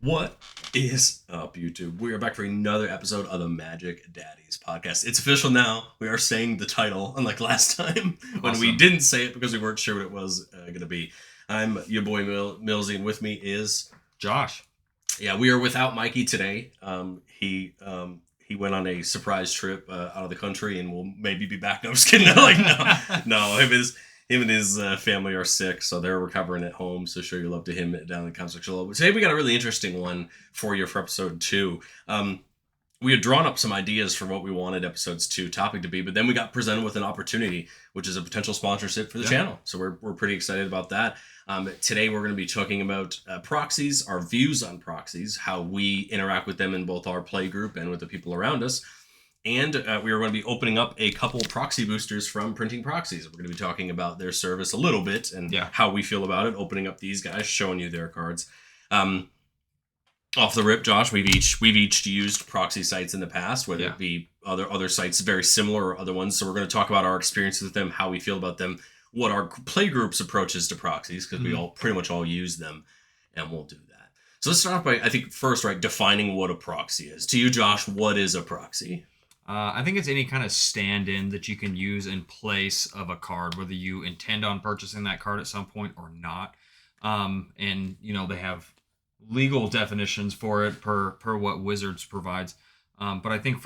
What is up, YouTube? We are back for another episode of the Magic Daddies podcast. It's official now. We are saying the title, unlike last time when we didn't say it because we weren't sure what it was going to be. I'm your boy Millsy, and with me is Josh. Yeah, we are without Mikey today. He went on a surprise trip out of the country and will maybe be back. No, I'm just kidding. No. Him and his family are sick, so they're recovering at home. So show your love to him down in the comment section below. But today we got a really interesting one for you for episode 2. We had drawn up some ideas for what we wanted episodes 2 topic to be, but then we got presented with an opportunity, which is a potential sponsorship for the channel. So we're pretty excited about that. Today we're going to be talking about proxies, our views on proxies, how we interact with them in both our play group and with the people around us. And we are going to be opening up a couple proxy boosters from Printing Proxies. We're going to be talking about their service a little bit and how we feel about it, opening up these guys, showing you their cards. Off the rip, Josh, we've each used proxy sites in the past, whether it be other sites very similar or other ones. So we're going to talk about our experiences with them, how we feel about them, what our play group's approaches to proxies, because we all pretty much all use them, and we'll do that. So let's start off by, I think, first, defining what a proxy is. To you, Josh, what is a proxy? I think it's any kind of stand-in that you can use in place of a card, whether you intend on purchasing that card at some point or not. And, they have legal definitions for it per what Wizards provides. But I think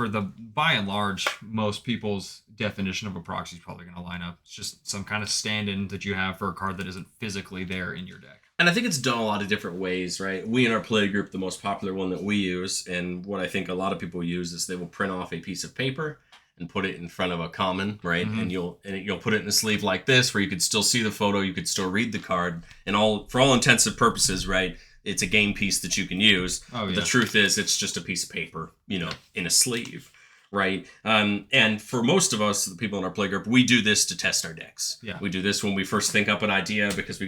by and large, most people's definition of a proxy is probably going to line up. It's just some kind of stand-in that you have for a card that isn't physically there in your deck. And I think it's done a lot of different ways, right? We in our play group, the most popular one that we use, and what I think a lot of people use, is they will print off a piece of paper and put it in front of a common, right? And you'll put it in a sleeve like this, where you could still see the photo, you could still read the card, and for all intents and purposes, right? It's a game piece that you can use. But the truth is, it's just a piece of paper, in a sleeve, right? And for most of us, the people in our play group, we do this to test our decks. Yeah. We do this when we first think up an idea because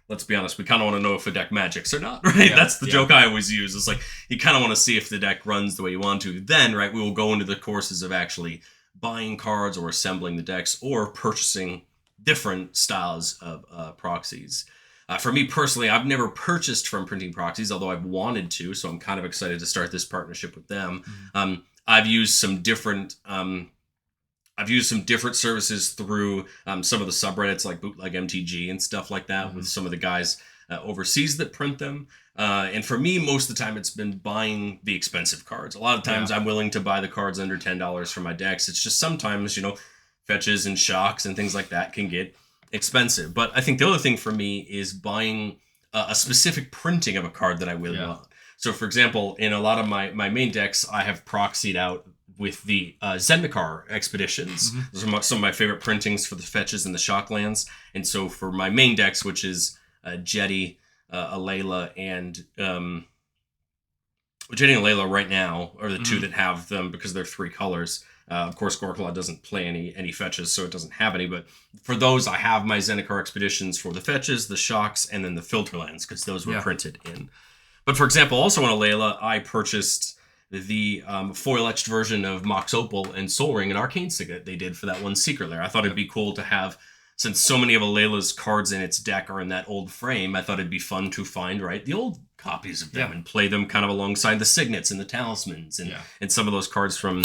let's be honest, we kind of want to know if a deck magics or not, right? That's the joke I always use. It's like, you kind of want to see if the deck runs the way you want to. Then, right, we will go into the courses of actually buying cards or assembling the decks or purchasing different styles of proxies. For me personally, I've never purchased from Printing Proxies, although I've wanted to, so I'm kind of excited to start this partnership with them. I've used some different services through some of the subreddits like Bootleg MTG and stuff like that with some of the guys overseas that print them. And for me, most of the time, it's been buying the expensive cards. A lot of times I'm willing to buy the cards under $10 for my decks. It's just sometimes, fetches and shocks and things like that can get expensive. But I think the other thing for me is buying a specific printing of a card that I really want. So, for example, in a lot of my main decks, I have proxied out with the Zendikar expeditions. Those are some of my favorite printings for the fetches and the shock lands. And so for my main decks, which is Jetty, Alayla, and Jetty and Alayla right now are the two that have them because they're 3 colors. Of course, Gorkla doesn't play any fetches, so it doesn't have any. But for those, I have my Zendikar expeditions for the fetches, the shocks, and then the filter lands, because those were printed in. But for example, also on Alayla, I purchased the foil-etched version of Mox Opal and Soul Ring and Arcane Signet they did for that one Secret Lair. I thought it'd be cool to have, since so many of Alayla's cards in its deck are in that old frame, I thought it'd be fun to find, the old copies of them and play them kind of alongside the Signets and the Talismans and some of those cards from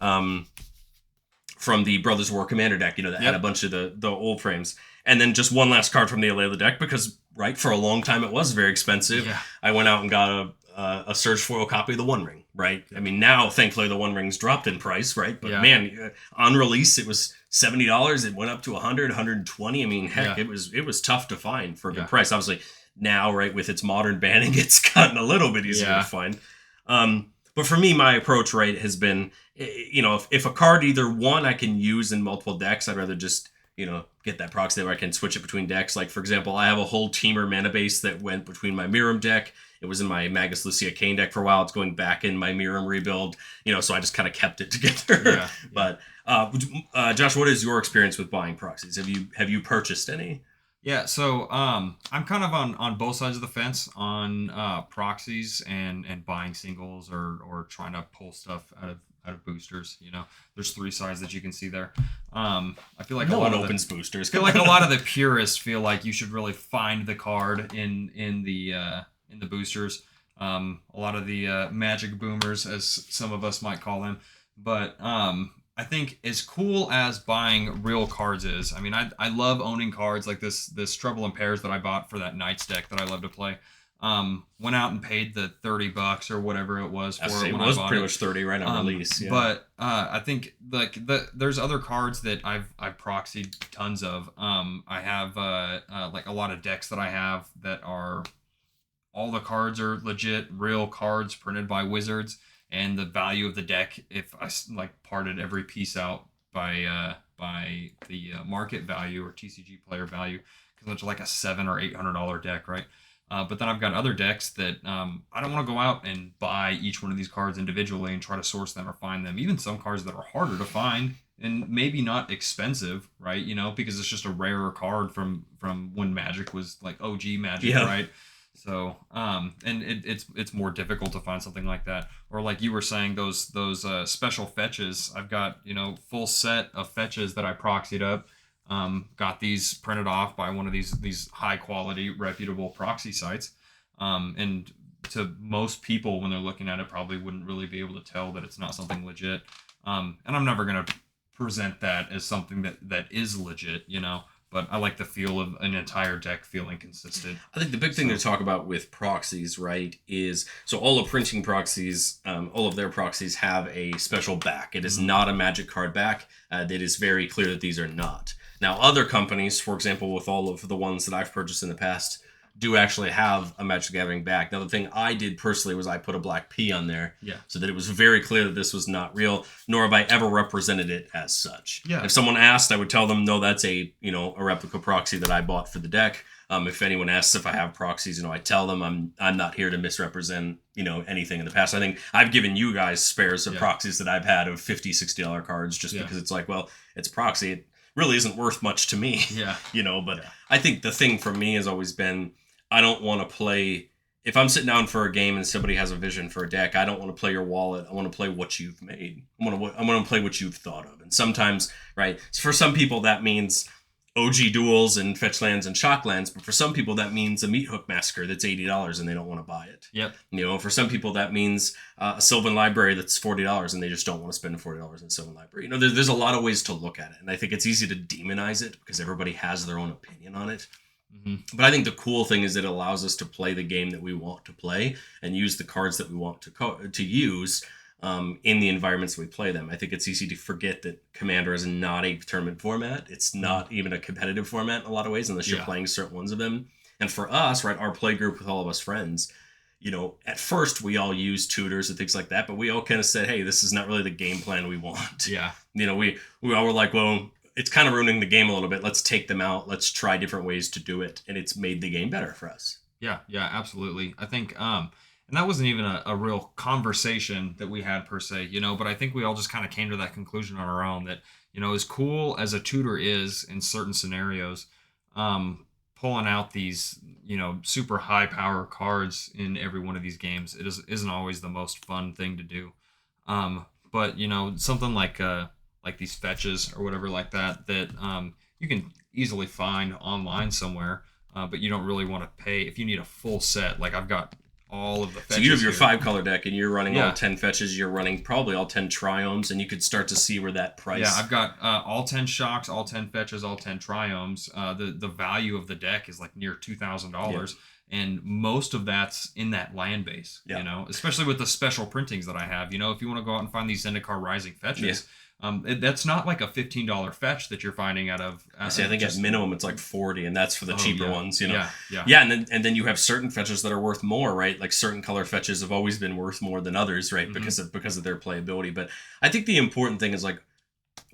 the Brothers War Commander deck, that had a bunch of the old frames. And then just one last card from the Alayla deck, because, for a long time it was very expensive. I went out and got a Surge foil copy of the One Ring, right? I mean, now, thankfully, the One Ring's dropped in price, right? But man, on release, it was $70. It went up to $100, $120. I mean, heck, it was tough to find for a good price. Obviously, now, with its modern banning, it's gotten a little bit easier to find. But for me, my approach, has been, if a card either one I can use in multiple decks, I'd rather just, get that proxy where I can switch it between decks. Like, for example, I have a whole Teamer mana base that went between my Miram deck. It was in my Magus Lucia Kane deck for a while. It's going back in my Miram rebuild, so I just kind of kept it together. But Josh, what is your experience with buying proxies? Have you purchased any? Yeah, so I'm kind of on both sides of the fence on proxies and buying singles or trying to pull stuff out of boosters. There's 3 sides that you can see there. I feel like no one opens boosters. I feel like a lot of the purists feel like you should really find the card in the boosters. A lot of the magic boomers, as some of us might call them. But I think as cool as buying real cards is, I mean, I love owning cards like this Trouble in Pairs that I bought for that Knights deck that I love to play. Went out and paid the $30 or whatever it was for it. It was pretty much 30 right on release. Yeah. But I think like there's other cards that I've proxied tons of. I have like a lot of decks that I have that are all the cards are legit, real cards printed by Wizards, and the value of the deck, if I like parted every piece out by the market value or TCG player value, because it's like a $700 or $800 deck, right? But then I've got other decks that I don't want to go out and buy each one of these cards individually and try to source them or find them. Even some cards that are harder to find and maybe not expensive, right? You know, because it's just a rarer card from when Magic was like OG Magic, right? So, and it's more difficult to find something like that. Or like you were saying, those special fetches. I've got, full set of fetches that I proxied up. Got these printed off by one of these high quality reputable proxy sites. And to most people when they're looking at it probably wouldn't really be able to tell that it's not something legit. And I'm never going to present that as something that is legit, but I like the feel of an entire deck feeling consistent. I think the big thing to talk about with proxies, right, is so all of printing proxies, all of their proxies have a special back. It is not a Magic card back. It is very clear that these are not. Now, other companies, for example, with all of the ones that I've purchased in the past, do actually have a Magic the Gathering back. Now, the thing I did personally was I put a black P on there so that it was very clear that this was not real, nor have I ever represented it as such. Yeah. If someone asked, I would tell them, no, that's a replica proxy that I bought for the deck. If anyone asks if I have proxies, I tell them I'm not here to misrepresent, anything in the past. I think I've given you guys spares of proxies that I've had of $50, $60 cards just because it's like, well, it's a proxy. It really isn't worth much to me. But I think the thing for me has always been, I don't want to play, if I'm sitting down for a game and somebody has a vision for a deck, I don't want to play your wallet. I want to play what you've made. I want to play what you've thought of. And sometimes, right, for some people that means OG duels and fetch lands and shock lands, but for some people that means a Meat Hook Massacre that's $80 and they don't want to buy it. For some people that means a Sylvan Library that's $40 and they just don't want to spend $40 in Sylvan Library. There's a lot of ways to look at it, and I think it's easy to demonize it because everybody has their own opinion on it. But I think the cool thing is it allows us to play the game that we want to play and use the cards that we want to use in the environments we play them. I think it's easy to forget that Commander is not a tournament format. It's not even a competitive format in a lot of ways, unless you're playing certain ones of them. And for us, right, our play group with all of us friends, at first we all used tutors and things like that, but we all kind of said, hey, this is not really the game plan we want. We all were like, well, it's kind of ruining the game a little bit. Let's take them out. Let's try different ways to do it. And it's made the game better for us. Yeah, absolutely. I think, and that wasn't even a real conversation that we had per se, but I think we all just kind of came to that conclusion on our own that, as cool as a tutor is in certain scenarios, pulling out these, super high power cards in every one of these games, isn't always the most fun thing to do. But, something like these fetches or whatever like that you can easily find online somewhere, but you don't really want to pay if you need a full set. Like I've got all of the fetches. So you have your 5-color deck and you're running all 10 fetches. You're running probably all 10 triomes, and you could start to see where that price. Yeah, I've got all 10 shocks, all 10 fetches, all 10 triomes. The value of the deck is like near $2,000. And most of that's in that land base, especially with the special printings that I have. If you want to go out and find these Zendikar Rising fetches, that's not like a $15 fetch that you're finding out of. I think at minimum it's like $40, and that's for the cheaper ones. Yeah, and then you have certain fetches that are worth more, right? Like certain color fetches have always been worth more than others, right? Because of their playability. But I think the important thing is like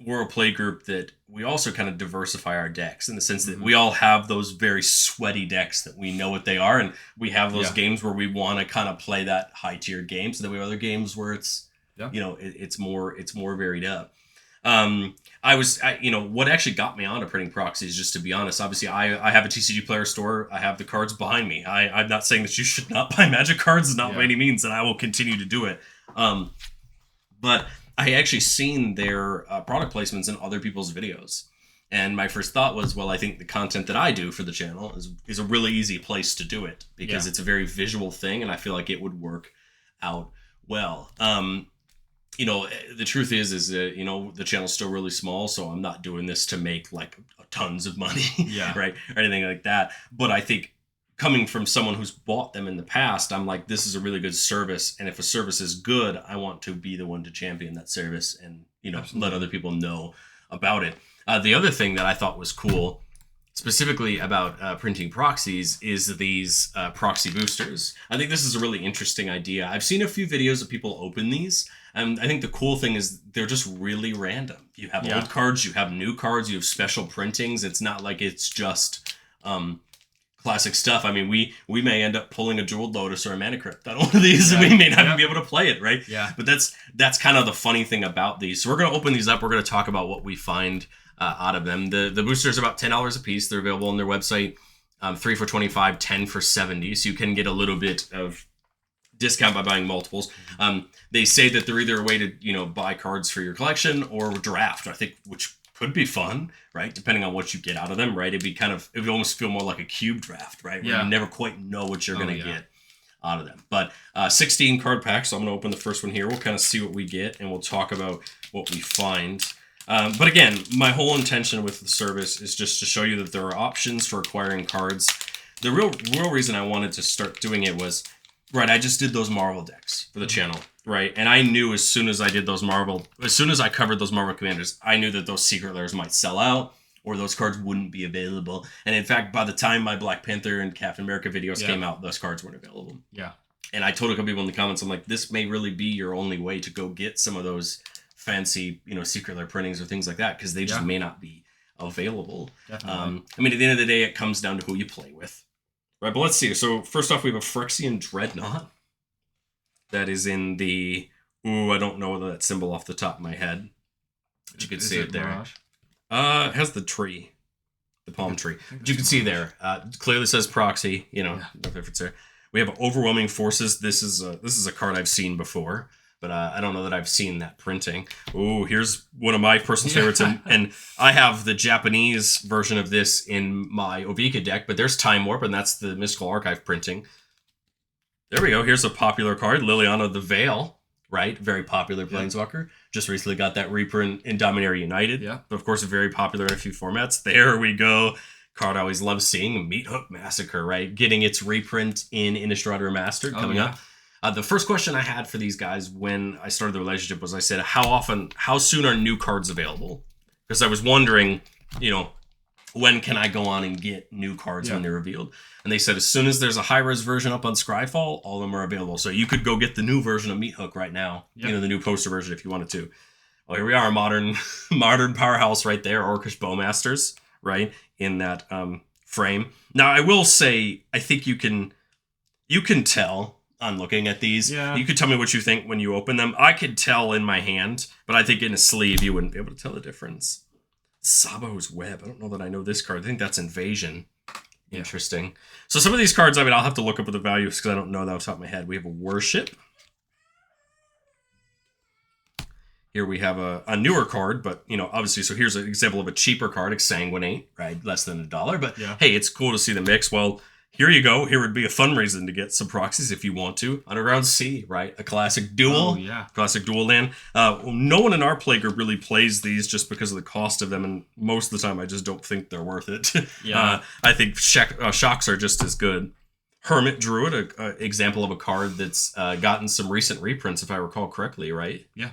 we're a play group that we also kind of diversify our decks in the sense that we all have those very sweaty decks that we know what they are, and we have those games where we want to kind of play that high tier game. So then we have other games where it's it's more varied up. What actually got me onto printing proxies, just to be honest, obviously I have a TCG player store. I have the cards behind me. I'm not saying that you should not buy Magic cards, not by any means, and I will continue to do it. But I actually seen their product placements in other people's videos. And my first thought was, well, I think the content that I do for the channel is a really easy place to do it because it's a very visual thing, and I feel like it would work out well. You know, the truth is that, you know, the channel's still really small, so I'm not doing this to make like tons of money, right, or anything like that. But I think coming from someone who's bought them in the past, I'm like, this is a really good service, and if a service is good, I want to be the one to champion that service and, you know, let other people know about it. The other thing that I thought was cool, specifically about printing proxies, is these proxy boosters. I think this is a really interesting idea. I've seen a few videos of people open these, and I think the cool thing is they're just really random. You have old cards, you have new cards, you have special printings. It's not like it's just classic stuff. I mean, we may end up pulling a Jeweled Lotus or a Mana Crypt on one of these, and we may not even be able to play it, right? Yeah. But that's kind of the funny thing about these. So we're going to open these up. We're going to talk about what we find out of them. The boosters are about $10 a piece. They're available on their website. 3 for $25, 10 for $70. So you can get a little bit of discount by buying multiples. They say that they're either a way to, you know, buy cards for your collection or draft, I think, which could be fun, right? Depending on what you get out of them, right? It would almost feel more like a cube draft, right? Where you never quite know what you're going to get out of them. But 16 card packs. So I'm going to open the first one here. We'll kind of see what we get, and we'll talk about what we find. But again, my whole intention with the service is just to show you that there are options for acquiring cards. The real reason I wanted to start doing it was, right, I just did those Marvel decks for the channel, right? And I knew as soon as I covered those Marvel Commanders, I knew that those secret layers might sell out or those cards wouldn't be available. And in fact, by the time my Black Panther and Captain America videos came out, those cards weren't available. Yeah. And I told a couple people in the comments, I'm like, this may really be your only way to go get some of those fancy, you know, secret lair printings or things like that, because they just may not be available. Definitely. I mean, at the end of the day, it comes down to who you play with. Right, but let's see. So first off, we have a Phyrexian Dreadnought. That is in the... Ooh, I don't know that symbol off the top of my head. But you can see it there. Mirage? It has the tree. The palm tree. But you can see there. It clearly says Proxy. You know, no difference there. We have Overwhelming Forces. This is a card I've seen before, but I don't know that I've seen that printing. Ooh, here's one of my personal favorites, and I have the Japanese version of this in my Ovika deck, but there's Time Warp, and that's the Mystical Archive printing. There we go. Here's a popular card, Liliana the Veil, right? Very popular Planeswalker. Just recently got that reprint in Dominaria United. Yeah. But of course, very popular in a few formats. There we go. Card I always love seeing, Meat Hook Massacre, right? Getting its reprint in Innistrad Remastered coming up. The first question I had for these guys when I started the relationship was, I said, how soon are new cards available? Because I was wondering, you know, when can I go on and get new cards when they're revealed? And they said, as soon as there's a high-res version up on Scryfall, all of them are available. So you could go get the new version of Meat Hook right now, you know, the new poster version if you wanted to. Well, here we are, modern powerhouse right there, Orcish Bowmasters, right, in that frame. Now, I will say, I think you can tell on looking at these. Yeah. You could tell me what you think when you open them. I could tell in my hand, but I think in a sleeve you wouldn't be able to tell the difference. Sabo's Web. I don't know that I know this card. I think that's Invasion. Yeah. Interesting. So some of these cards, I mean, I'll have to look up what the values because I don't know that off the top of my head. We have a Worship. Here we have a newer card, but, you know, obviously, so here's an example of a cheaper card, Exsanguinate, right? Less than $1. But, hey, it's cool to see the mix. Well, here you go. Here would be a fun reason to get some proxies if you want to. Underground Sea, right? A classic duel. Oh, yeah. Classic duel land. No one in our playgroup really plays these just because of the cost of them, and most of the time I just don't think they're worth it. Yeah. I think shocks are just as good. Hermit Druid, an example of a card that's gotten some recent reprints, if I recall correctly, right? Yeah.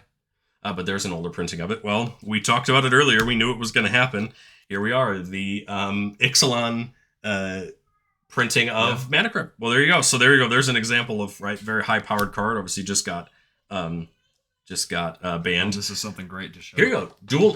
But there's an older printing of it. Well, we talked about it earlier. We knew it was going to happen. Here we are. The Ixalan... printing of Mana Crypt. Well, there you go. So there you go. There's an example of very high powered card. Obviously, just got banned. Oh, this is something great to show. Here you go. Dual.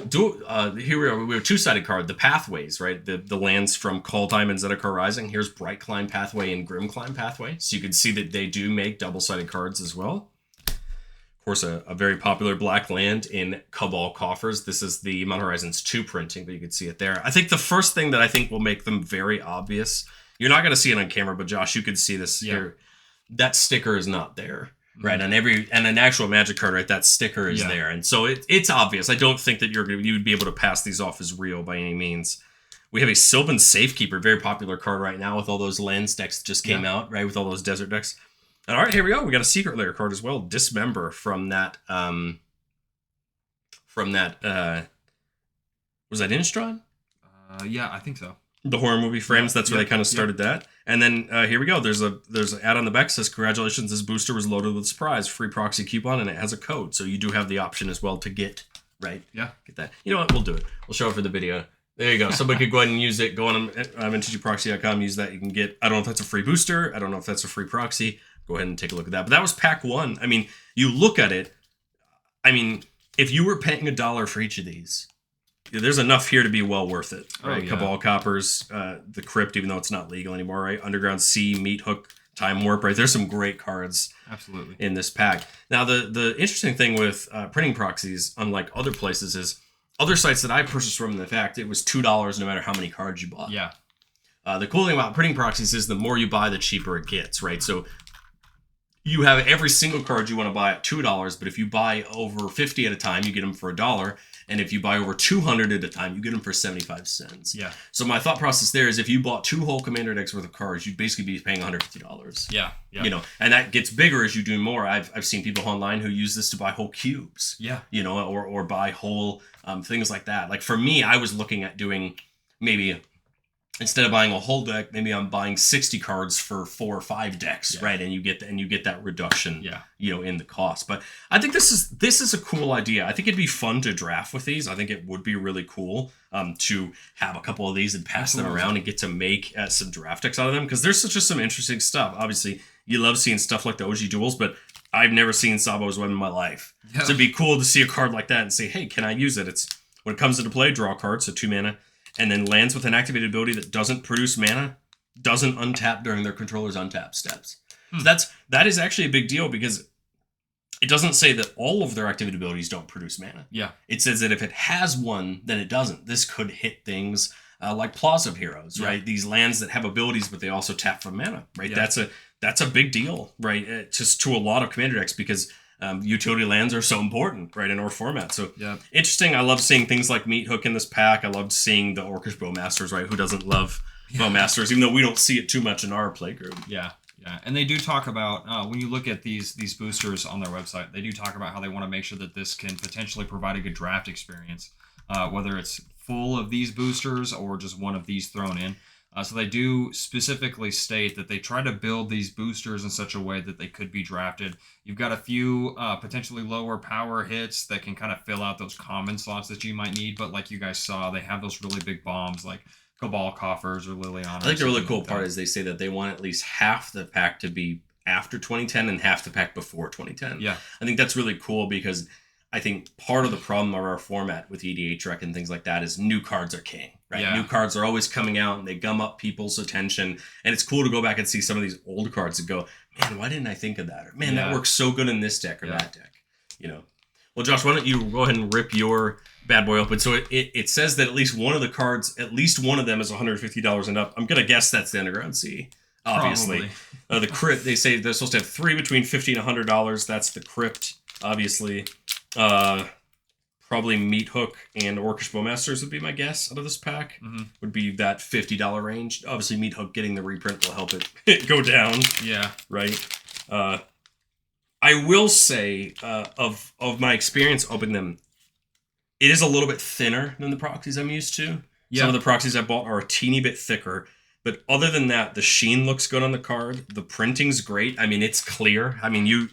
Here we are. We have a 2-sided card. The Pathways, right? The lands from Kaldheim and Zendikar Rising. Here's Bright Climb Pathway and Grim Climb Pathway. So you can see that they do make double-sided cards as well. Of course, a very popular black land in Cabal Coffers. This is the Mount Horizons 2 printing, but you can see it there. I think the first thing that I think will make them very obvious. You're not going to see it on camera, but Josh, you could see this here. That sticker is not there. right? And an actual Magic card, right? That sticker is there, and so it's obvious. I don't think that you'd be able to pass these off as real by any means. We have a Sylvan Safekeeper, very popular card right now with all those lands decks that just came out, right? With all those desert decks. And all right, here we go. We got a Secret Lair card as well, Dismember from that. Was that Innistrad? Yeah, I think so. The horror movie frames. That's where they kind of started that. And then here we go. There's an ad on the back that says, "Congratulations, this booster was loaded with a surprise, free proxy coupon, and it has a code." So you do have the option as well to get get that. You know what? We'll do it. We'll show it for the video. There you go. Somebody could go ahead and use it. Go on MTGproxy.com. Use that. You can get. I don't know if that's a free booster. I don't know if that's a free proxy. Go ahead and take a look at that. But that was pack 1. I mean, you look at it. I mean, if you were paying $1 for each of these, there's enough here to be well worth it, right? Oh, yeah. Cabal Coppers, the Crypt, even though it's not legal anymore, right? Underground Sea, Meat Hook, Time Warp, right? There's some great cards absolutely in this pack. Now, the interesting thing with printing proxies, unlike other places, is other sites that I purchased from, the fact it was $2 no matter how many cards you bought. Yeah. The cool thing about printing proxies is the more you buy, the cheaper it gets, right? So you have every single card you want to buy at $2, but if you buy over 50 at a time, you get them for $1. And if you buy over 200 at a time, you get them for 75 cents. Yeah. So my thought process there is if you bought 2 whole Commander decks worth of cards, you'd basically be paying $150. Yeah. You know, and that gets bigger as you do more. I've seen people online who use this to buy whole cubes. Yeah. You know, or buy whole things like that. Like for me, I was looking at doing maybe, instead of buying a whole deck, maybe I'm buying 60 cards for 4 or 5 decks, right? And you get that reduction, you know, in the cost. But I think this is a cool idea. I think it'd be fun to draft with these. I think it would be really cool to have a couple of these and pass them around and get to make some draft decks out of them, because there's just some interesting stuff. Obviously, you love seeing stuff like the OG duels, but I've never seen Sabo's Web in my life. Yeah. So it'd be cool to see a card like that and say, hey, can I use it? It's when it comes into play, draw a card, so 2 mana. And then lands with an activated ability that doesn't produce mana, doesn't untap during their controller's untap steps. So that is actually a big deal, because it doesn't say that all of their activated abilities don't produce mana. Yeah. It says that if it has one, then it doesn't. This could hit things like Plaza of Heroes, right? These lands that have abilities, but they also tap for mana, right? Yeah. That's a big deal, right? Just to a lot of Commander decks, because utility lands are so important, right, in our format. So interesting. I love seeing things like Meat Hook in this pack. I loved seeing the Orcish Bowmasters, right? Who doesn't love Bowmasters, even though we don't see it too much in our playgroup. Yeah. And they do talk about, when you look at these boosters on their website, they do talk about how they want to make sure that this can potentially provide a good draft experience, whether it's full of these boosters or just one of these thrown in. So they do specifically state that they try to build these boosters in such a way that they could be drafted. You've got a few potentially lower power hits that can kind of fill out those common slots that you might need. But like you guys saw, they have those really big bombs like Cabal Coffers or Liliana. I think the really cool part is they say that they want at least half the pack to be after 2010 and half the pack before 2010. Yeah. I think that's really cool, because I think part of the problem of our format with EDH Rec and things like that is new cards are king, right? Yeah. New cards are always coming out and they gum up people's attention. And it's cool to go back and see some of these old cards and go, man, why didn't I think of that? Or man, that works so good in this deck or that deck, you know? Well, Josh, why don't you go ahead and rip your bad boy open? So it says that at least one of the cards, at least one of them is $150 and up. I'm going to guess that's the Underground Sea, obviously. The Crypt, they say they're supposed to have 3 between $50 and $100. That's the Crypt, obviously. Probably Meat Hook and Orcish Bowmasters would be my guess out of this pack. Would be that $50 range. Obviously, Meat Hook getting the reprint will help it go down. Yeah. Right. I will say, of my experience opening them, it is a little bit thinner than the proxies I'm used to. Yeah. Some of the proxies I bought are a teeny bit thicker. But other than that, the sheen looks good on the card. The printing's great. I mean, it's clear. I mean, you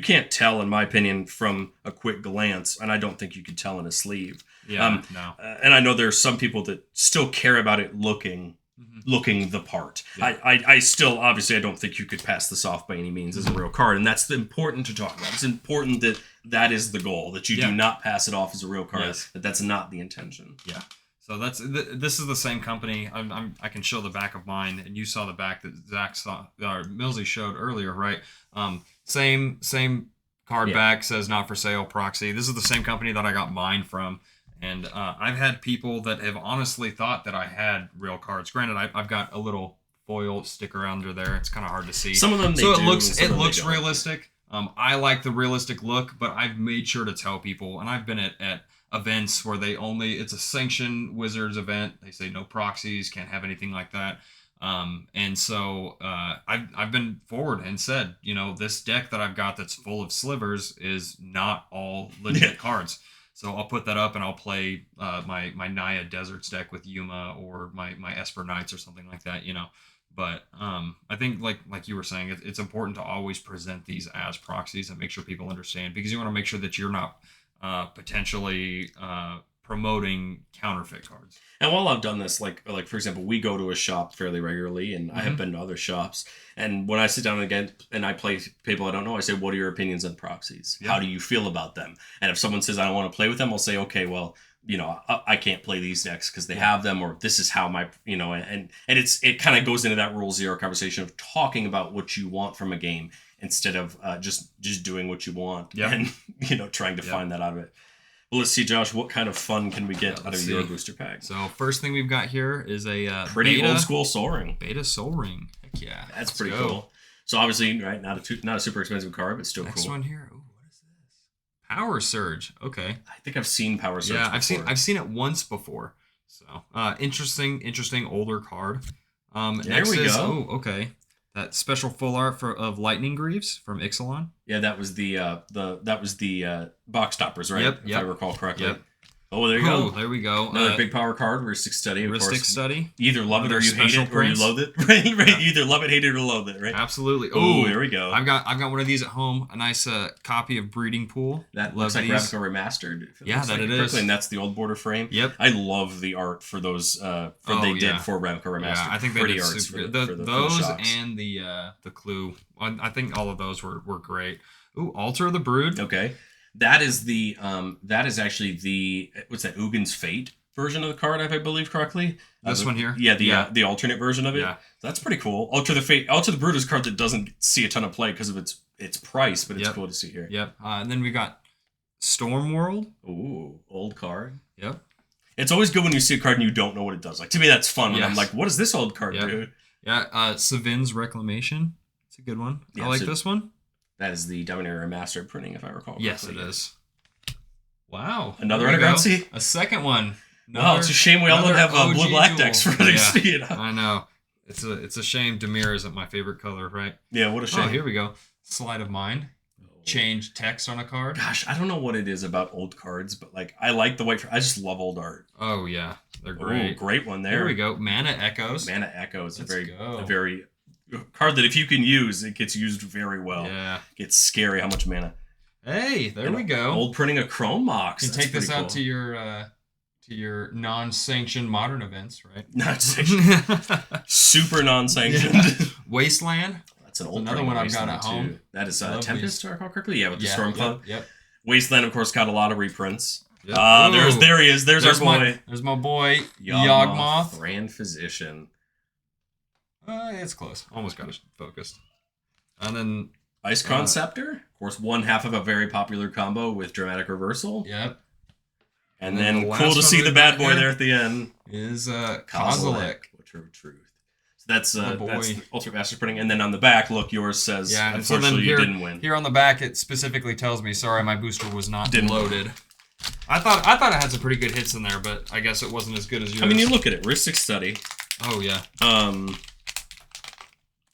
can't tell, in my opinion, from a quick glance, and I don't think you could tell in a sleeve. Yeah, no. And I know there's some people that still care about it looking the part. Yeah. I still, obviously, I don't think you could pass this off by any means as a real card, and that's important to talk about. It's important that is the goal, that you do not pass it off as a real card. Yes. That's not the intention. Yeah. So this is the same company. I can show the back of mine, and you saw the back that Zach saw, or Millsy showed earlier, right? Same card back, says not for sale, Proxy. This is the same company that I got mine from, and I've had people that have honestly thought that I had real cards. Granted, I've got a little foil sticker under there. It's kind of hard to see. Some of them it looks realistic. I like the realistic look, but I've made sure to tell people, and I've been at events where it's a sanctioned Wizards event. They say no proxies, can't have anything like that. And so I've been forward and said, this deck that I've got that's full of slivers is not all legit cards. So I'll put that up and I'll play my Naya Deserts deck with Yuma or my Esper Knights or something like that, But I think like you were saying, it's important to always present these as proxies and make sure people understand, because you want to make sure that you're not potentially promoting counterfeit cards. And while I've done this, like for example, we go to a shop fairly regularly, and I have been to other shops. And when I sit down again and I play people I don't know, I say, "What are your opinions on proxies? How do you feel about them?" And if someone says I don't want to play with them, I'll say, "Okay, well, I can't play these decks because they have them, or this is how my, and it kind of goes into that rule zero conversation of talking about what you want from a game instead of just doing what you want and trying to find that out of it." Well, let's see, Josh, what kind of fun can we get out of your booster pack? So first thing we've got here is a pretty old school Soul Ring. Beta Soul Ring. Heck yeah. That's pretty cool. So obviously, right, not a super expensive card, but still Next cool. one here. Ooh, what is this? Power Surge. Okay. I think I've seen Power Surge before. I've seen it once before. So interesting older card. There we go. Oh, okay. That special full art of Lightning Greaves from Ixalan. Yeah, that was the box toppers, right? Yep. If I recall correctly. Yep. Oh, there you go. There we go. Another big power card, Rhystic Study, of course. Rhystic Study. You either love it or you hate it, or you loathe it. Right? You either love it, hate it, or loathe it, right? Absolutely. Oh, there we go. I've got one of these at home. A nice copy of Breeding Pool. That looks like Ravnica Remastered. It is. And that's the old border frame. Yep. I love the art for those. Did for Ravnica Remastered. Yeah, I think pretty they did arts super for good. the Those shops. and the Clue. I think all of those were great. Ooh, Altar of the Brood. Okay. That is actually the what's that, Ugin's Fate version of the card, if I believe correctly. This one here? Yeah, the alternate version of it. Yeah. That's pretty cool. Altar the Brood is a card that doesn't see a ton of play because of its price, but it's cool to see here. Yep. And then we got Storm World. Ooh, old card. Yep. It's always good when you see a card and you don't know what it does. Like, to me, that's fun when I'm like, what does this old card do? Yeah, Savin's Reclamation. It's a good one. Yeah, I like this one. That is the Dominator Master printing, if I recall correctly. Yes, it is. Wow. Another Underground Sea? A second one. Wow, it's a shame we all don't have blue-black decks for this. I know. It's a shame Dimir isn't my favorite color, right? Yeah, what a shame. Oh, here we go. Sleight of Mind. Change text on a card. Gosh, I don't know what it is about old cards, but I like the white. I just love old art. Oh yeah, they're great. Ooh, great one there. Here we go. Mana Echoes. Mana Echoes, a very card that if you can use, it gets used very well. Yeah, it's scary how much mana. Hey, there we go. Old printing of Chrome Mox. You can take this out to your non-sanctioned modern events, right? Non-sanctioned. Super non-sanctioned. Wasteland. That's an old another one I've got at home. That is Tempest, if I recall correctly. Yeah, with the Storm Cloud. Yep. Wasteland, of course, got a lot of reprints. Yep. There he is. There's our boy. There's my boy, Yawgmoth. Grand Physician. It's close. Almost got it focused. And then Icecrown Scepter. Of course, one half of a very popular combo with Dramatic Reversal. Yep. And then cool to see the bad boy there at the end. Is Kozilek. Witcher of Truth. So that's the Ultimate Master printing. And then on the back, look, yours says, unfortunately, you didn't win. Here on the back, it specifically tells me, sorry, my booster was not loaded. I thought it had some pretty good hits in there, but I guess it wasn't as good as yours. I mean, you look at it. Rhystic Study. Oh, yeah.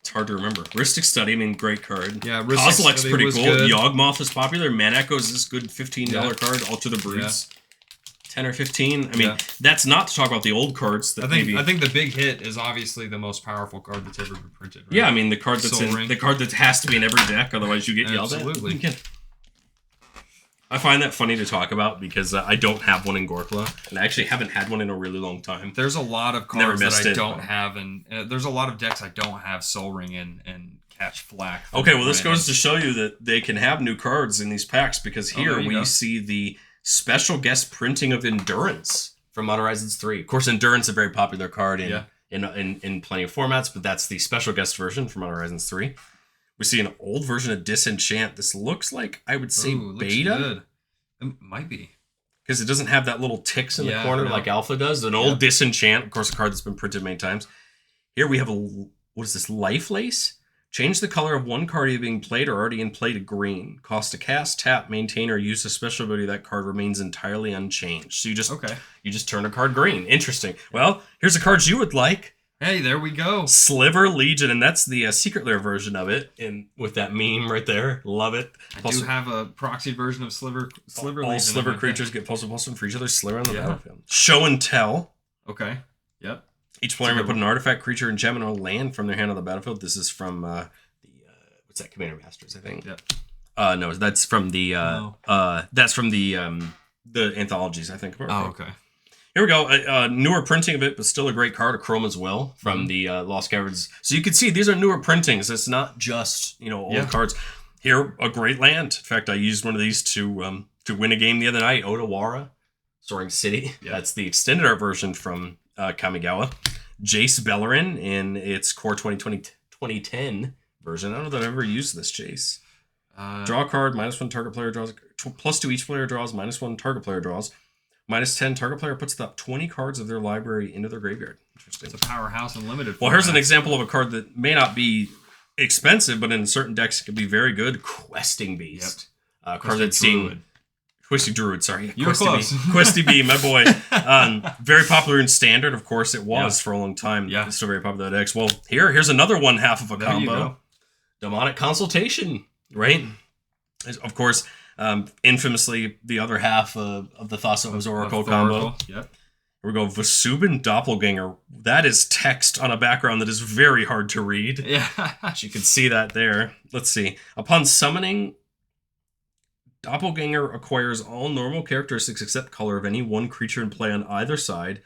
It's hard to remember. Rhystic Study, I mean, great card. Yeah, Kozilek's pretty cool. Yawgmoth is popular. Man Echoes is this good $15 card. Alter the Brutes. 10 or 15. I mean, that's not to talk about the old cards. That I think the big hit is obviously the most powerful card that's ever been printed. Right? Yeah, I mean the card that has to be in every deck, otherwise you get yelled at. Absolutely. I find that funny to talk about because I don't have one in Gorkla, and I actually haven't had one in a really long time. There's a lot of cards that I don't have, and there's a lot of decks I don't have Soul Ring and catch flack. Okay, well this goes to show you that they can have new cards in these packs because here we see the special guest printing of Endurance from Modern Horizons 3. Of course, Endurance is a very popular card in plenty of formats, but that's the special guest version from Modern Horizons 3. We see an old version of Disenchant. This looks like, I would say, beta. Good. It might be. Because it doesn't have that little ticks in the corner like Alpha does. An old Disenchant, of course, a card that's been printed many times. Here we have what is this, Life Lace? Change the color of one card either being played or already in play to green. Cost to cast, tap, maintain, or use a special ability. That card remains entirely unchanged. So you just turn a card green. Interesting. Well, here's the cards you would like. Hey, there we go. Sliver Legion, and that's the Secret Lair version of it, and with that meme right there. Love it. I do have a proxy version of Sliver Legion. All Sliver creatures get +1/+1 for each other Sliver on the battlefield. Show and Tell. Okay. Yep. Each player may put an artifact, creature, enchantment, or land from their hand on the battlefield. This is from what's that? Commander Masters, I think. Yep. No, that's from the anthologies, I think. Oh, okay. Here we go. Newer printing of it, but still a great card. A Chroma's Will from the Lost Caverns. So you can see these are newer printings. It's not just old cards. Here, a great land. In fact, I used one of these to win a game the other night. Otawara, Soaring City. Yep. That's the extended art version from Kamigawa. Jace Bellerin in its core 2010 version. I don't know that I've ever used this Jace. Draw a card, -1 target player draws. +2 each player draws, -1 target player draws. -10 target player puts the top 20 cards of their library into their graveyard. Interesting. It's a powerhouse unlimited. Well, here's an example of a card that may not be expensive, but in certain decks it could be very good. Questing Beast. Yep. Card that's seen. Questing Druid, sorry. You're close. Questy B, my boy. Very popular in Standard, of course. It was for a long time. Yeah. It's still very popular in decks. Well, here's another one half of a There combo. you go. Demonic Consultation, right? Of course, infamously, the other half of the Thassa's Oracle combo. Yep. Here we go. Vasubin Doppelganger. That is text on a background that is very hard to read. Yeah. You can see that there. Let's see. Upon summoning, Doppelganger acquires all normal characteristics except color of any one creature in play on either side.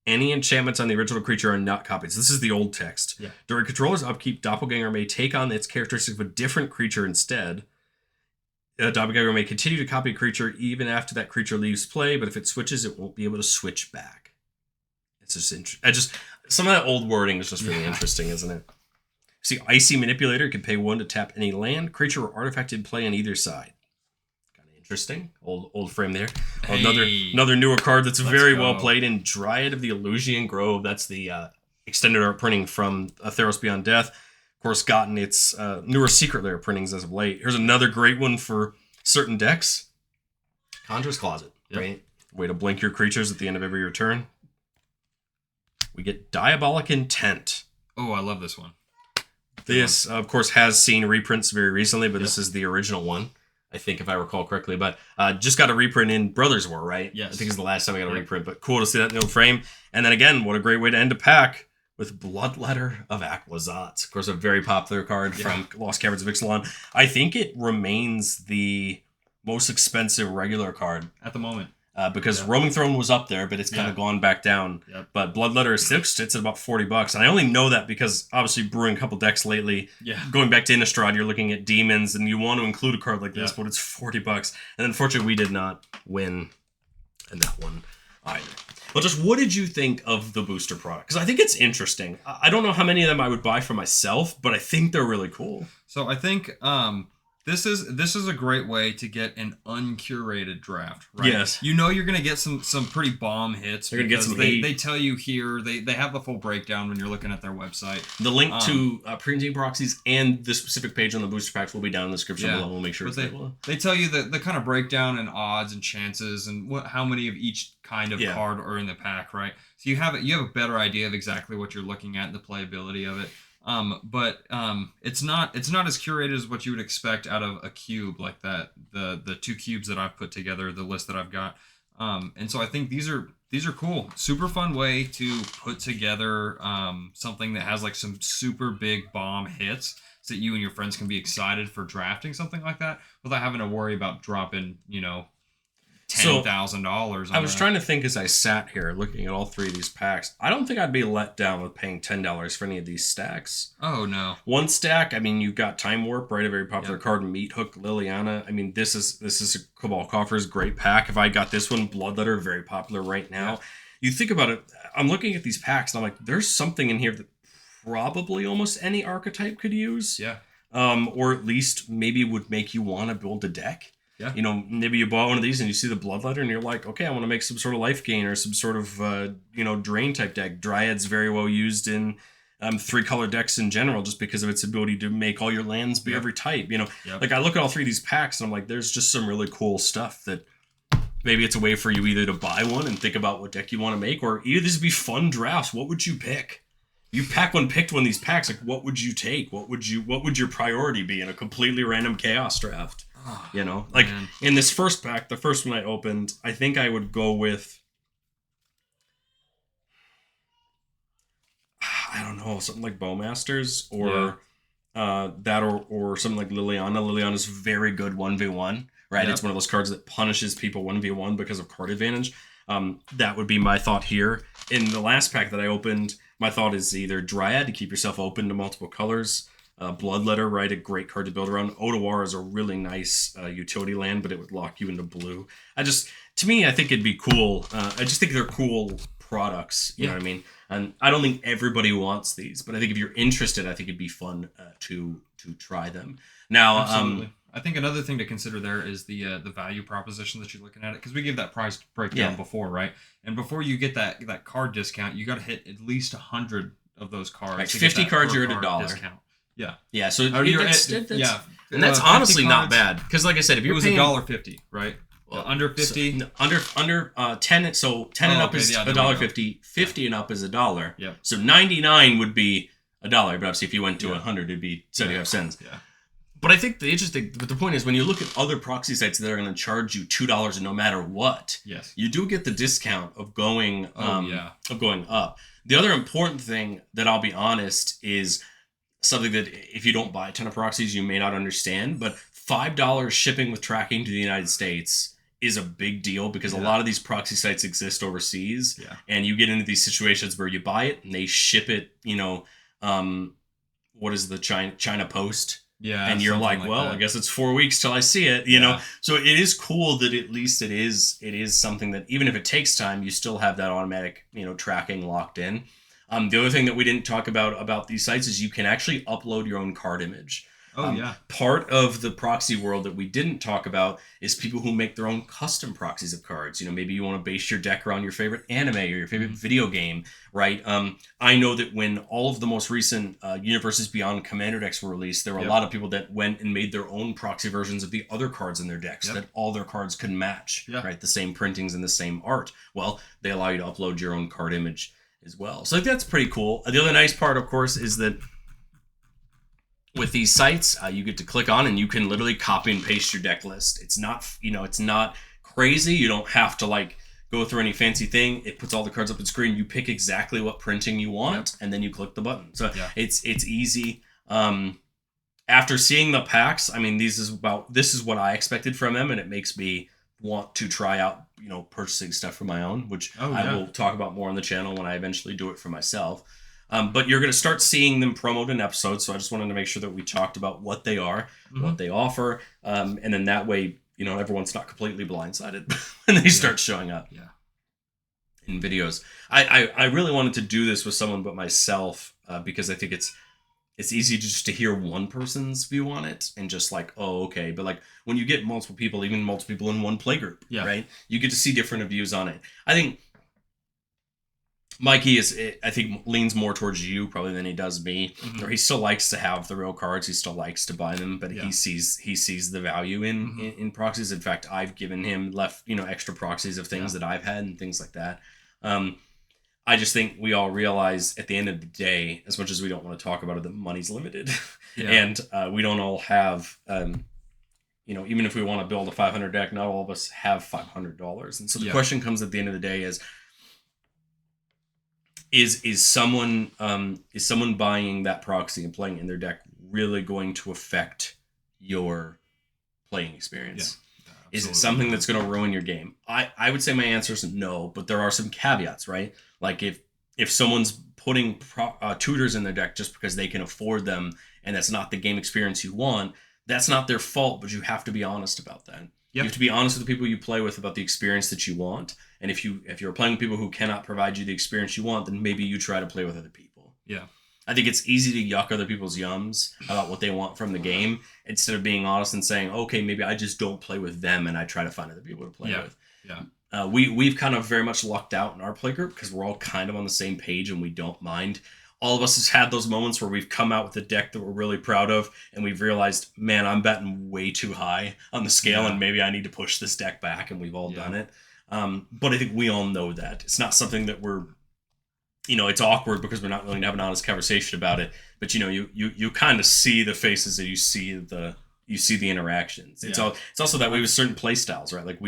Any enchantments on the original creature are not copied. So this is the old text. Yeah. During controller's upkeep, Doppelganger may take on its characteristics of a different creature instead. Doppelganger may continue to copy a creature even after that creature leaves play, but if it switches, it won't be able to switch back. It's just interesting. Some of that old wording is just really interesting, isn't it? See, Icy Manipulator can pay 1 to tap any land, creature, or artifact in play on either side. Interesting. Old frame there. Hey. Another newer card that's very well played in Dryad of the Illusian Grove. That's the extended art printing from Theros Beyond Death. Of course, gotten its newer Secret Lair printings as of late. Here's another great one for certain decks. Conjurer's Closet, right? Way to blink your creatures at the end of every return. We get Diabolic Intent. Oh, I love this one. This, of course, has seen reprints very recently, but this is the original one. I think, if I recall correctly, but just got a reprint in Brothers War, right? Yes. I think it's the last time I got a reprint, but cool to see that in the old frame. And then again, what a great way to end a pack with Bloodletter of Aquazotz. Of course, a very popular card from Lost Caverns of Ixalan. I think it remains the most expensive regular card at the moment. Because Roaming Throne was up there, but it's kind of gone back down. Yep. But Bloodletter is sits at about $40, and I only know that because obviously brewing a couple decks lately. Yeah. Going back to Innistrad, you're looking at demons, and you want to include a card like this, but it's $40. And unfortunately, we did not win in that one either. Well, just what did you think of the booster product? Because I think it's interesting. I don't know how many of them I would buy for myself, but I think they're really cool. So I think this is a great way to get an uncurated draft, right? Yes. You know you're gonna get some pretty bomb hits. You're gonna get some they tell you here, they have the full breakdown when you're looking at their website. The link to printing proxies and the specific page on the booster packs will be down in the description below. We'll make sure it's available. They tell you the kind of breakdown and odds and chances and how many of each kind of card are in the pack, right? So you have a better idea of exactly what you're looking at and the playability of it. But it's not as curated as what you would expect out of a cube like that. The 2 cubes that I've put together, the list that I've got. And so I think these are cool. Super fun way to put together something that has like some super big bomb hits so that you and your friends can be excited for drafting something like that without having to worry about dropping, $10,000. I was trying to think as I sat here looking at all 3 of these packs. I don't think I'd be let down with paying $10 for any of these stacks. Oh, no. One stack, I mean, you've got Time Warp, right? A very popular card. Meat Hook, Liliana. I mean, this is a Cabal Coffers great pack. If I got this one, Bloodletter, very popular right now. You think about it, I'm looking at these packs and I'm like, there's something in here that probably almost any archetype could use. Yeah. Or at least maybe would make you want to build a deck. Yeah. Maybe you bought one of these and you see the Bloodletter and you're like, okay, I want to make some sort of life gain or some sort of, drain type deck. Dryad's very well used in three color decks in general, just because of its ability to make all your lands be every type. Like I look at all three of these packs and I'm like, there's just some really cool stuff that maybe it's a way for you either to buy one and think about what deck you want to make, or either these be fun drafts. What would you pick? You picked one of these packs. Like, what would you take? What would your priority be in a completely random chaos draft? Like man. In this first pack, the first one I opened, I think I would go with, I don't know, something like Bowmasters or that or something like Liliana. Liliana's very good 1v1, right? Yep. It's one of those cards that punishes people 1v1 because of card advantage. That would be my thought here. In the last pack that I opened, my thought is either Dryad to keep yourself open to multiple colors, Bloodletter, right? A great card to build around. Otawara is a really nice utility land, but it would lock you into blue. To me, I think it'd be cool. I just think they're cool products. You know what I mean? And I don't think everybody wants these, but I think if you're interested, I think it'd be fun to try them. Now, I think another thing to consider there is the value proposition that you're looking at it, because we gave that price breakdown before, right? And before you get that card discount, you got to hit at least 100 of those cards. Right, 50 cards, you're at $1. Discount. Yeah. Yeah. So and that's honestly not bad, because like I said, if you're paying $1.50, right? Well, under 50, so, under 10. So 10 and up is $1.50. 50 and up is $1. Yeah. So 99 would be $1. But obviously, if you went to 100, it'd be 75 cents. Yeah. But I think the point is, when you look at other proxy sites that are going to charge you $2 no matter what, yes, you do get the discount of going up. The other important thing that I'll be honest is something that if you don't buy a ton of proxies, you may not understand, but $5 shipping with tracking to the United States is a big deal, because a lot of these proxy sites exist overseas, and you get into these situations where you buy it and they ship it, what is the China Post? Yeah, and you're like, well, I guess it's 4 weeks till I see it, you know? So it is cool that at least it is something that, even if it takes time, you still have that automatic, tracking locked in. The other thing that we didn't talk about these sites is you can actually upload your own card image. Part of the proxy world that we didn't talk about is people who make their own custom proxies of cards. Maybe you want to base your deck around your favorite anime or your favorite video game, right? I know that when all of the most recent Universes Beyond Commander decks were released, there were a lot of people that went and made their own proxy versions of the other cards in their decks that all their cards could match, right? The same printings and the same art. Well, they allow you to upload your own card image as well. So that's pretty cool. The other nice part, of course, is that with these sites, you get to click on and you can literally copy and paste your deck list. It's not, it's not crazy. You don't have to go through any fancy thing. It puts all the cards up on screen. You pick exactly what printing you want, and then you click the button. So it's easy. After seeing the packs, I mean, this is what I expected from them, and it makes me want to try out, purchasing stuff for my own, which I will talk about more on the channel when I eventually do it for myself. But you're going to start seeing them promote in episodes, so I just wanted to make sure that we talked about what they are, what they offer, and then that way, everyone's not completely blindsided when they start showing up in videos. I really wanted to do this with someone but myself, because I think it's easy just to hear one person's view on it and just oh, okay. But when you get multiple people, even multiple people in one playgroup, right? You get to see different views on it. I think Mikey leans more towards you probably than he does me. Or he still likes to have the real cards. He still likes to buy them, but he sees the value in proxies. In fact, I've given him extra proxies of things that I've had and things like that. I just think we all realize at the end of the day, as much as we don't want to talk about it, that money's limited, and we don't all have. Even if we want to build a 500 deck, not all of us have $500. And so the question comes at the end of the day is someone buying that proxy and playing in their deck really going to affect your playing experience? Is it something that's going to ruin your game? I would say my answer is no, but there are some caveats, right? If someone's putting tutors in their deck just because they can afford them and that's not the game experience you want, that's not their fault, but you have to be honest about that. You have to be honest with the people you play with about the experience that you want. And if you're playing with people who cannot provide you the experience you want, then maybe you try to play with other people. Yeah. I think it's easy to yuck other people's yums about what they want from the game instead of being honest and saying, okay, maybe I just don't play with them and I try to find other people to play with. We've kind of very much lucked out in our playgroup because we're all kind of on the same page and we don't mind all of us has had those moments where we've come out with a deck that we're really proud of, and we've realized, man, I'm betting way too high on the scale, and maybe I need to push this deck back, and we've all done it. But I think we all know that. It's not something that we're, it's awkward because we're not willing to have an honest conversation about it. But you kind of see the faces and you see the interactions. It's also that way with certain play styles, right? Like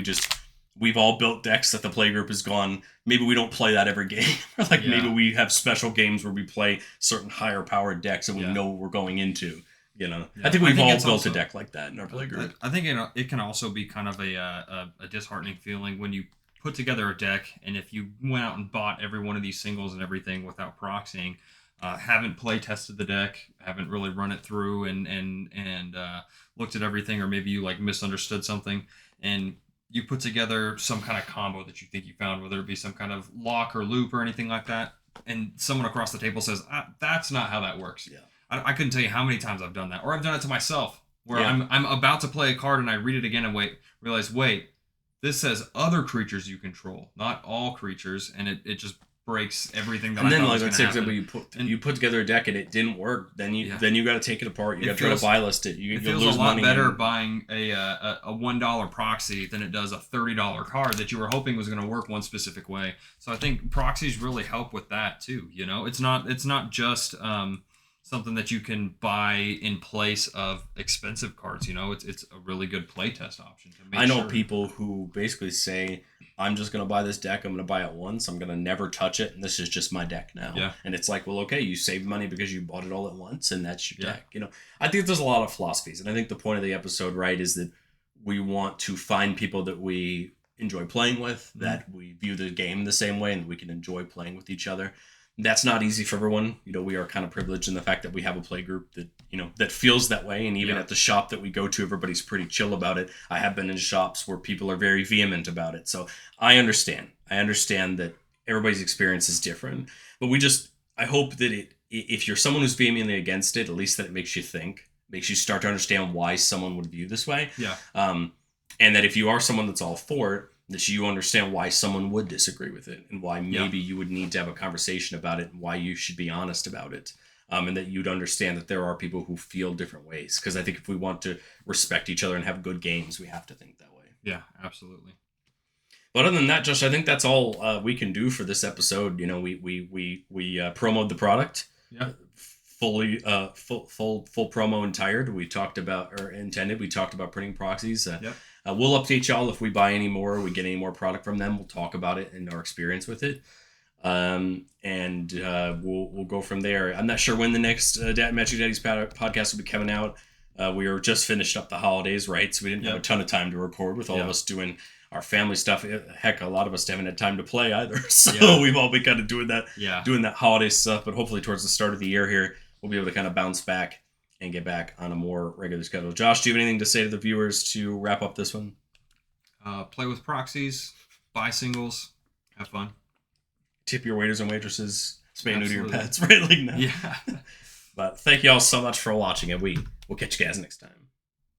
we've all built decks that the play group has gone, maybe we don't play that every game. Or maybe we have special games where we play certain higher powered decks and we know what we're going into. I think we've all built a deck like that in our play group. I think it can also be kind of a disheartening feeling when you put together a deck, and if you went out and bought every one of these singles and everything without proxying, haven't play tested the deck, haven't really run it through and looked at everything, or maybe you misunderstood something, and you put together some kind of combo that you think you found, whether it be some kind of lock or loop or anything like that, and someone across the table says, that's not how that works. Yeah. I couldn't tell you how many times I've done that, or I've done it to myself, where I'm about to play a card and I read it again and realize, this says other creatures you control, not all creatures, and it just breaks everything that I thought was going to happen. You put together a deck and it didn't work, then you got to take it apart. You got to try to buy list it. It feels a lot better buying a $1 proxy than it does a $30 card that you were hoping was going to work one specific way. So I think proxies really help with that too. It's not just something that you can buy in place of expensive cards. It's a really good playtest option. I know people who basically say, I'm just going to buy this deck. I'm going to buy it once. I'm going to never touch it. And this is just my deck now. Yeah. And it's like, well, okay, you saved money because you bought it all at once and that's your deck. I think there's a lot of philosophies. And I think the point of the episode, right, is that we want to find people that we enjoy playing with, that we view the game the same way, and we can enjoy playing with each other. That's not easy for everyone. We are kind of privileged in the fact that we have a play group that, that feels that way. And even at the shop that we go to, everybody's pretty chill about it. I have been in shops where people are very vehement about it. So I understand. That everybody's experience is different. But I hope that if you're someone who's vehemently against it, at least that it makes you think, makes you start to understand why someone would view this way. Yeah. And that if you are someone that's all for it, that you understand why someone would disagree with it, and why maybe you would need to have a conversation about it, and why you should be honest about it, and that you'd understand that there are people who feel different ways. Because I think if we want to respect each other and have good games, we have to think that way. Yeah, absolutely. But other than that, Josh, I think that's all we can do for this episode. We promoted the product. Yeah. Fully full promo entire. We talked about printing proxies. We'll update y'all if we buy any more, we get any more product from them. We'll talk about it and our experience with it. And we'll go from there. I'm not sure when the next Magic Daddies podcast will be coming out. We were just finished up the holidays, right? So we didn't have a ton of time to record with all of us doing our family stuff. Heck, a lot of us haven't had time to play either. So we've all been kind of doing that holiday stuff. But hopefully towards the start of the year here, we'll be able to kind of bounce back and get back on a more regular schedule. Josh, do you have anything to say to the viewers to wrap up this one? Play with proxies, buy singles, have fun. Tip your waiters and waitresses, spay and neuter your pets, right? Yeah. But thank you all so much for watching, and we'll catch you guys next time.